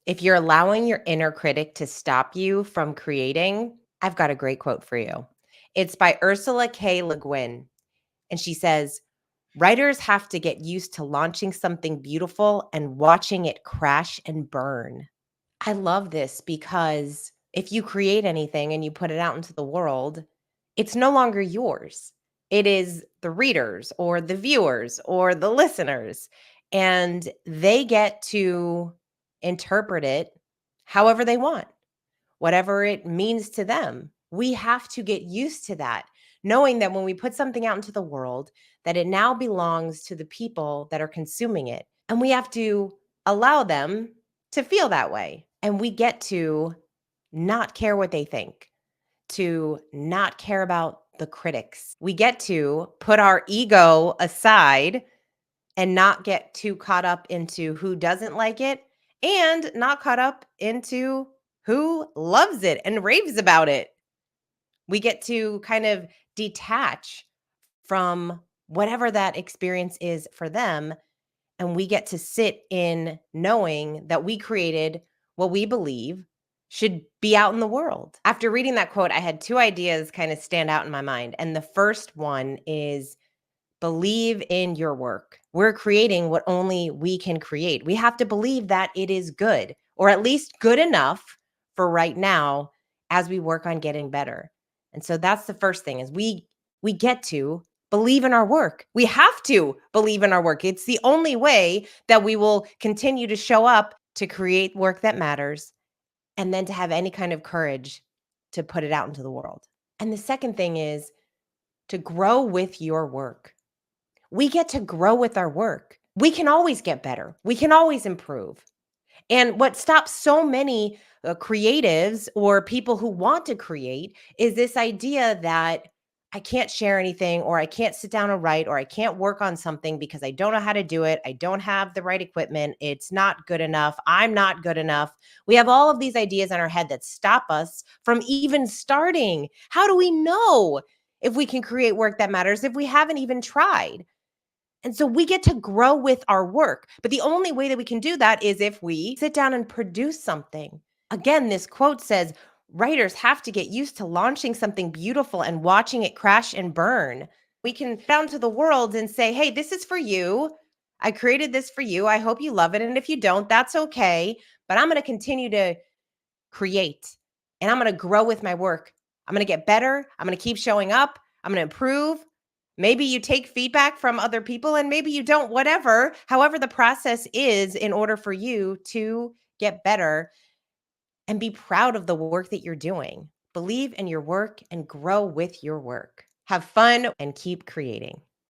If you're allowing your inner critic to stop you from creating, I've got a great quote for you. It's by Ursula K. Le Guin. And she says, writers have to get used to launching something beautiful and watching it crash and burn. I love this because if you create anything and you put it out into the world, it's no longer yours. It is the readers or the viewers or the listeners, and they get to interpret it however they want, whatever it means to them. We have to get used to that, knowing that when we put something out into the world, that it now belongs to the people that are consuming it. And we have to allow them to feel that way. And we get to not care what they think, to not care about the critics. We get to put our ego aside and not get too caught up into who doesn't like it and not caught up into who loves it and raves about it. We get to kind of detach from whatever that experience is for them. And we get to sit in knowing that we created what we believe should be out in the world. After reading that quote, I had two ideas kind of stand out in my mind. And the first one is believe in your work. We're creating what only we can create. We have to believe that it is good, or at least good enough for right now as we work on getting better. And so that's the first thing is we get to believe in our work. We have to believe in our work. It's the only way that we will continue to show up to create work that matters and then to have any kind of courage to put it out into the world. And the second thing is to grow with your work. We get to grow with our work. We can always get better. We can always improve. And what stops so many creatives or people who want to create is this idea that I can't share anything, or I can't sit down and write, or I can't work on something because I don't know how to do it. I don't have the right equipment. It's not good enough. I'm not good enough. We have all of these ideas in our head that stop us from even starting. How do we know if we can create work that matters if we haven't even tried? And so we get to grow with our work. But the only way that we can do that is if we sit down and produce something. Again, this quote says, writers have to get used to launching something beautiful and watching it crash and burn. We can put out into the world and say, hey, this is for you. I created this for you. I hope you love it. And if you don't, that's okay. But I'm going to continue to create and I'm going to grow with my work. I'm going to get better. I'm going to keep showing up. I'm going to improve. Maybe you take feedback from other people and maybe you don't, whatever, however the process is in order for you to get better and be proud of the work that you're doing. Believe in your work and grow with your work. Have fun and keep creating.